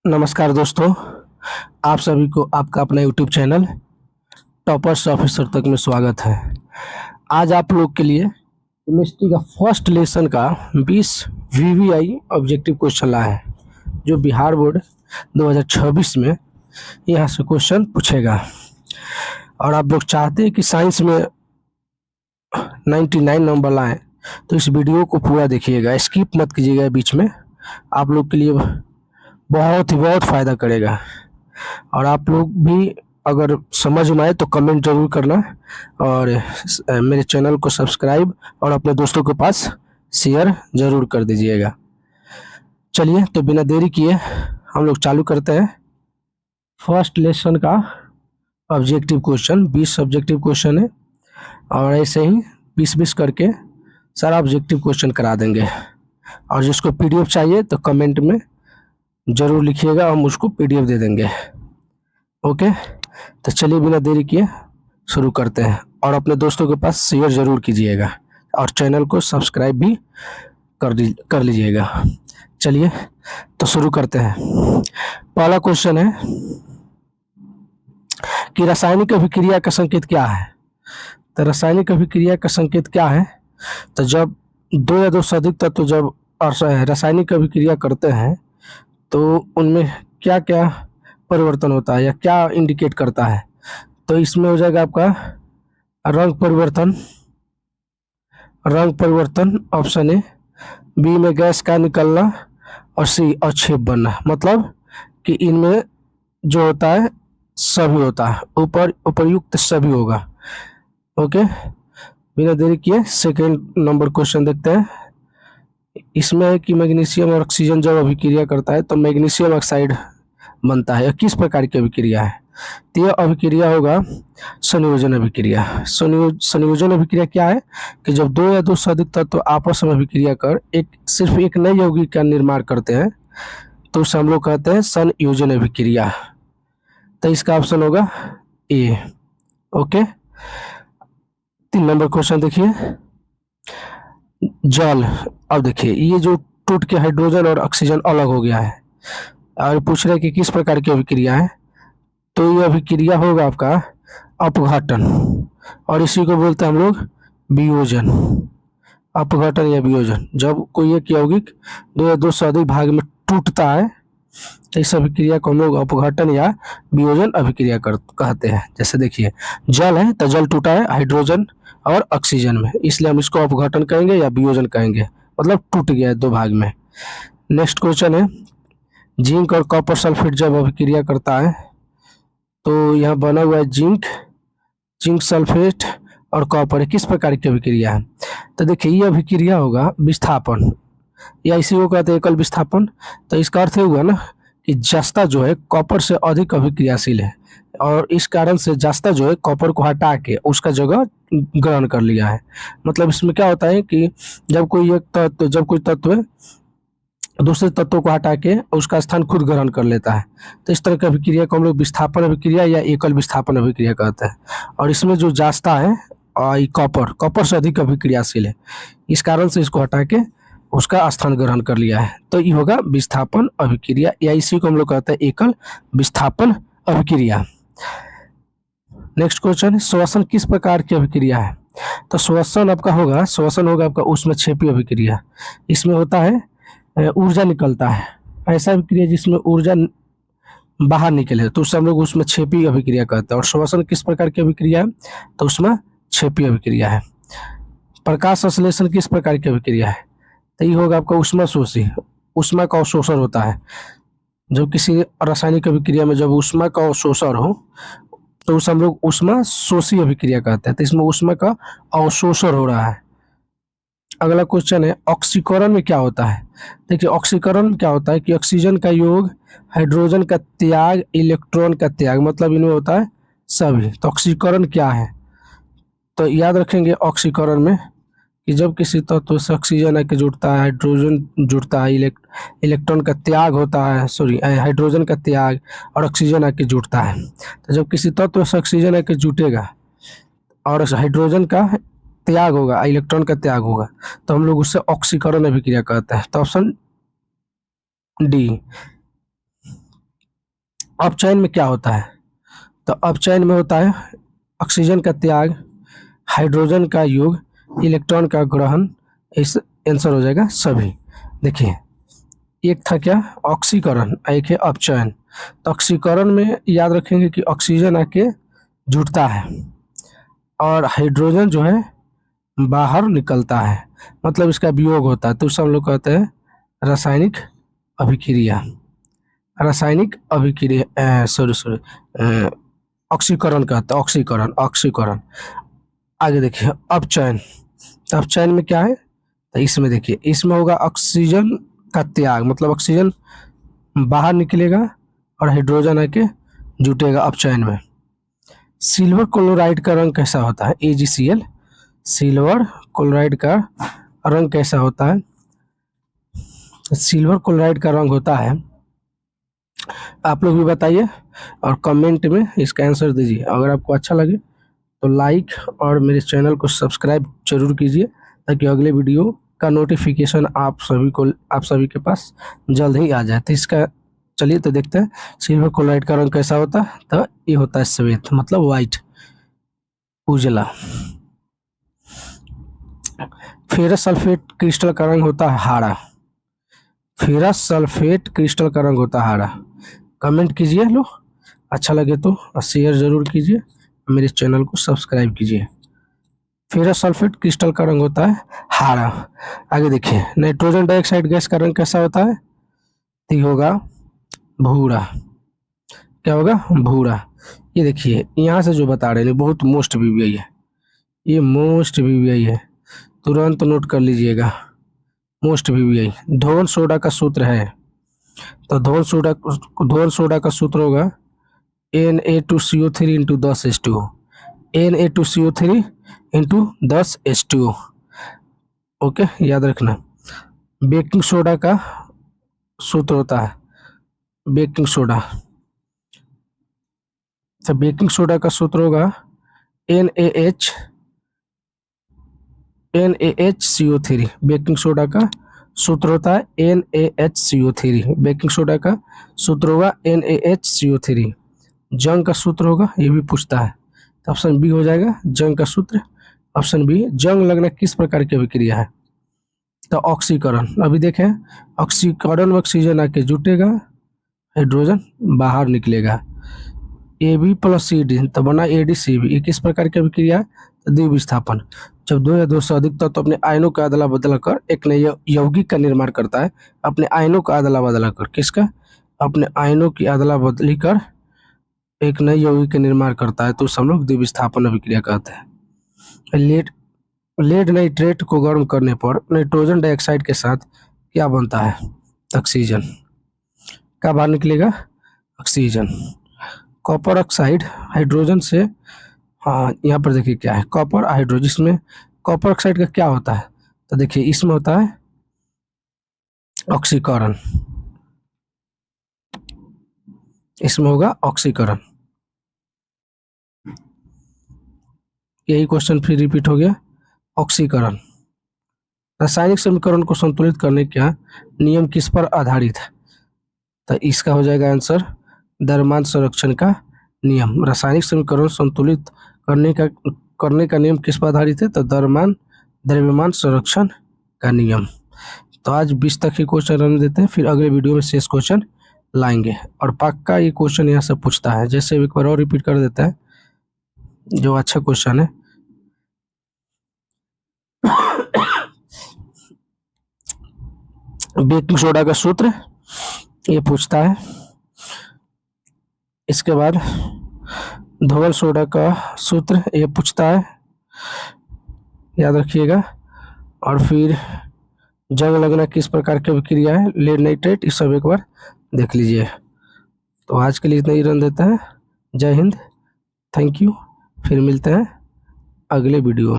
नमस्कार दोस्तों, आप सभी को आपका अपना यूट्यूब चैनल टॉपर्स ऑफिसर तक में स्वागत है। आज आप लोग के लिए केमिस्ट्री का फर्स्ट लेसन का 20 वीवीआई ऑब्जेक्टिव क्वेश्चन लाए हैं, जो बिहार बोर्ड 2026 में यहाँ से क्वेश्चन पूछेगा। और आप लोग चाहते हैं कि साइंस में 99 नंबर लाएं, तो इस वीडियो को पूरा देखिएगा, स्किप मत कीजिएगा बीच में। आप लोग के लिए बहुत फ़ायदा करेगा। और आप लोग भी अगर समझ में आए तो कमेंट जरूर करना, और मेरे चैनल को सब्सक्राइब और अपने दोस्तों के पास शेयर जरूर कर दीजिएगा। चलिए, तो बिना देरी किए हम लोग चालू करते हैं फर्स्ट लेसन का ऑब्जेक्टिव क्वेश्चन। 20 ऑब्जेक्टिव क्वेश्चन है, और ऐसे ही 20-20 करके सारा ऑब्जेक्टिव क्वेश्चन करा देंगे। और जिसको पीडीएफ चाहिए तो कमेंट में जरूर लिखिएगा, हम उसको पीडीएफ दे देंगे। ओके, तो चलिए बिना देरी किए शुरू करते हैं। और अपने दोस्तों के पास शेयर जरूर कीजिएगा, और चैनल को सब्सक्राइब भी कर लीजिएगा। चलिए, तो शुरू करते हैं। पहला क्वेश्चन है कि रासायनिक अभिक्रिया का संकेत क्या है। तो रासायनिक अभिक्रिया का संकेत क्या है, तो जब दो या दो से अधिक तत्व जब रासायनिक अभिक्रिया करते हैं तो उनमें क्या क्या परिवर्तन होता है या क्या इंडिकेट करता है। तो इसमें हो जाएगा आपका रंग परिवर्तन, ऑप्शन ए। बी में गैस का निकलना, और सी अवक्षेप बनना। मतलब कि इनमें जो होता है सभी होता है, उपयुक्त सभी होगा। ओके, बिना देरी किए सेकेंड नंबर क्वेश्चन देखते हैं। इसमें है कि मैग्नीशियम और ऑक्सीजन जब अभिक्रिया करता है तो मैग्नीशियम ऑक्साइड बनता है। किस प्रकार की अभिक्रिया है, तो यह अभिक्रिया होगा संयोजन अभिक्रिया। संयोजन अभिक्रिया क्या है कि जब दो या दो से अधिक तत्व आपस में अभिक्रिया कर सिर्फ एक नए यौगिक का निर्माण करते हैं, तो उसे हम लोग कहते हैं संयोजन अभिक्रिया। तो इसका ऑप्शन होगा ए। ओके, 3 नंबर क्वेश्चन देखिए। जल, अब देखिए ये जो टूट के हाइड्रोजन और ऑक्सीजन अलग हो गया है, और पूछ रहे हैं कि किस प्रकार की अभिक्रिया है। तो ये अभिक्रिया होगा आपका अपघटन, और इसी को बोलते हैं हम लोग वियोजन। अपघटन या वियोजन, जब कोई एक यौगिक दो या दो से अधिक भाग में टूटता है, तो इस अभिक्रिया को हम लोग अपघटन या वियोजन अभिक्रिया कहते हैं। जैसे देखिए जल है, तो जल टूटा है हाइड्रोजन और ऑक्सीजन में, इसलिए हम इसको अपघटन कहेंगे या वियोजन कहेंगे, मतलब टूट गया है दो भाग में। नेक्स्ट क्वेश्चन है, जिंक और कॉपर सल्फेट जब अभिक्रिया करता है, तो यहाँ बना हुआ है जिंक सल्फेट और कॉपर, किस प्रकार की अभिक्रिया है। तो देखिए ये अभिक्रिया होगा विस्थापन, या इसी को कहते हैं एकल विस्थापन। तो इसका अर्थ हुआ ना कि जस्ता जो है कॉपर से अधिक अभिक्रियाशील है, और इस कारण से जस्ता जो है कॉपर को हटा के उसका जगह ग्रहण कर लिया है। मतलब इसमें क्या होता है कि जब कोई तत्व दूसरे तत्वों को हटा के उसका स्थान खुद ग्रहण कर लेता है, तो इस तरह की अभिक्रिया को हम लोग विस्थापन अभिक्रिया या एकल विस्थापन अभिक्रिया कहते हैं। और इसमें जो जास्ता है कॉपर से अधिक अभिक्रियाशील है, इस कारण से इसको हटा के उसका स्थान ग्रहण कर लिया है, तो ये होगा विस्थापन अभिक्रिया, या इसी को हम लोग कहते हैं एकल विस्थापन अभिक्रिया। नेक्स्ट क्वेश्चन, श्वसन किस प्रकार की अभिक्रिया है। तो श्वसन होगा आपका ऊष्मक्षेपी अभिक्रिया। इसमें होता है ऊर्जा निकलता है, ऐसा अभिक्रिया जिसमें ऊर्जा बाहर निकले, तो उससे हम लोग ऊष्मक्षेपी अभिक्रिया कहते हैं। और श्वसन किस प्रकार की अभिक्रिया है, तो ऊष्मक्षेपी अभिक्रिया है। प्रकाश संश्लेषण किस प्रकार की अभिक्रिया है, तो ये होगा आपका ऊष्माशोषी। ऊष्मा का अवशोषण होता है, जब किसी रासायनिक अभिक्रिया में जब ऊष्मा का अवशोषण हो तो उसे हम लोग ऊष्माशोषी अभिक्रिया कहते हैं। तो इसमें ऊष्मा का अवशोषण हो रहा है। अगला क्वेश्चन है, ऑक्सीकरण में क्या होता है। देखिए ऑक्सीकरण में क्या होता है कि ऑक्सीजन का योग, हाइड्रोजन का त्याग, इलेक्ट्रॉन का त्याग, मतलब इनमें होता है सभी। तो ऑक्सीकरण क्या है, तो याद रखेंगे ऑक्सीकरण में कि जब किसी तत्व से ऑक्सीजन आके जुड़ता है, हाइड्रोजन जुड़ता है, इलेक्ट्रॉन का त्याग होता है, हाइड्रोजन का त्याग और ऑक्सीजन आके जुड़ता है। तो जब किसी तत्व से ऑक्सीजन आके जुटेगा और हाइड्रोजन का त्याग होगा, इलेक्ट्रॉन का त्याग होगा, तो हम लोग उससे ऑक्सीकरण अभिक्रिया कहते हैं। तो ऑप्शन डी। अपचयन में क्या होता है? तो अपचयन में होता है ऑक्सीजन का त्याग, हाइड्रोजन का योग, इलेक्ट्रॉन का ग्रहण। इस आंसर हो जाएगा सभी। देखिए, एक था क्या ऑक्सीकरण, एक है अपचयन। तो ऑक्सीकरण में याद रखेंगे कि ऑक्सीजन आके जुड़ता है और हाइड्रोजन जो है बाहर निकलता है, मतलब इसका वियोग होता है। तो उसे हम लोग कहते हैं रासायनिक अभिक्रिया। रासायनिक अभिक्रिया सॉरी ऑक्सीकरण कहते हैं, ऑक्सीकरण ऑक्सीकरण। आगे देखिए अपचयन। तो अपचयन में क्या है? तो इसमें देखिए, इसमें होगा ऑक्सीजन का त्याग, मतलब ऑक्सीजन बाहर निकलेगा और हाइड्रोजन आके जुटेगा अपचयन में। सिल्वर क्लोराइड का रंग कैसा होता है? AgCl। सिल्वर क्लोराइड का रंग कैसा होता है? सिल्वर क्लोराइड का रंग होता है, आप लोग भी बताइए और कमेंट में इसका आंसर दीजिए। अगर आपको अच्छा लगे तो लाइक और मेरे चैनल को सब्सक्राइब जरूर कीजिए, ताकि अगले वीडियो का नोटिफिकेशन आप सभी के पास जल्द ही आ जाए। तो इसका चलिए तो देखते हैं सिल्वर क्लोराइड का रंग कैसा होता है। तो ये होता है श्वेत, मतलब वाइट, उजला। फेरस सल्फेट क्रिस्टल का रंग होता है हरा। फेरस सल्फेट क्रिस्टल का रंग होता है हरा। कमेंट कीजिए लो, अच्छा लगे तो शेयर जरूर कीजिए, मेरे चैनल को सब्सक्राइब कीजिए। फेरस सल्फेट क्रिस्टल का रंग होता है हरा। आगे देखिए, नाइट्रोजन डाइऑक्साइड गैस का रंग कैसा होता है? तो ये होगा भूरा। क्या होगा? भूरा। ये देखिए, यहाँ से जो बता रहे हैं बहुत मोस्ट वीवीआई है, ये मोस्ट वीवीआई है, तुरंत नोट कर लीजिएगा। मोस्ट वीवीआई धोन सोडा का सूत्र है। तो धोन सोडा का सूत्र होगा Na2CO3 into 10H2O। Na2CO3 into 10H2O। Okay, याद रखना। बेकिंग सोडा का सूत्र होता है, बेकिंग सोडा। तो बेकिंग सोडा का सूत्र होगा NaHCO3। बेकिंग सोडा का सूत्र होता है NaHCO3। बेकिंग सोडा का सूत्र होगा NaHCO3। जंग का सूत्र होगा, ये भी पूछता है, तो ऑप्शन बी हो जाएगा जंग का सूत्र। ऑप्शन बी, जंग लगना किस प्रकार की अभिक्रिया है? तो ऑक्सीकरण। अभी देखें, ऑक्सीकरण में ऑक्सीजन आके जुटेगा, हाइड्रोजन बाहर निकलेगा। AB प्लस CD तो बना AdCb। ये किस प्रकार की अभिक्रिया है? तो द्विविस्थापन। जब दो या दो से अधिक तत्व अपने आयनों का अदला बदला कर एक नए यौगिक का निर्माण करता है। अपने आयनों का अदला बदला कर, किसका? अपने आयनों की अदला बदली कर एक नए यौगिक का निर्माण करता है, तो उसे हम लोग द्विविस्थापन अभिक्रिया कहते हैं। लेड नाइट्रेट को गर्म करने पर नाइट्रोजन डाइऑक्साइड के साथ क्या बनता है? ऑक्सीजन। क्या बाहर निकलेगा? ऑक्सीजन। कॉपर ऑक्साइड हाइड्रोजन से, हाँ यहाँ पर देखिए क्या है, कॉपर हाइड्रोजन। इसमें कॉपर ऑक्साइड का क्या होता है? तो देखिए, इसमें होता है ऑक्सीकरण, इसमें होगा ऑक्सीकरण। यही क्वेश्चन फिर रिपीट हो गया, ऑक्सीकरण। रासायनिक समीकरण को संतुलित करने का नियम किस पर आधारित है? तो इसका हो जाएगा आंसर द्रव्यमान संरक्षण का नियम। रासायनिक समीकरण संतुलित करने का नियम किस पर आधारित है? तो द्रव्यमान संरक्षण का नियम। तो आज 20 तक ही क्वेश्चन रहने देते हैं, फिर अगले वीडियो में शेष क्वेश्चन लाएंगे। और पक्का ये क्वेश्चन यहाँ से पूछता है, जैसे एक बार और रिपीट कर देता है, जो अच्छा क्वेश्चन है। बेकिंग सोडा का सूत्र ये पूछता है। इसके बाद धवल सोडा का सूत्र ये पूछता है, याद रखिएगा। और फिर जंग लगना किस प्रकार की अभिक्रिया है? Lead nitrate. इस सब एक बार देख लीजिए। तो आज के लिए इतना ही रन देता है। जय हिंद, थैंक यू। फिर मिलते हैं अगले वीडियो।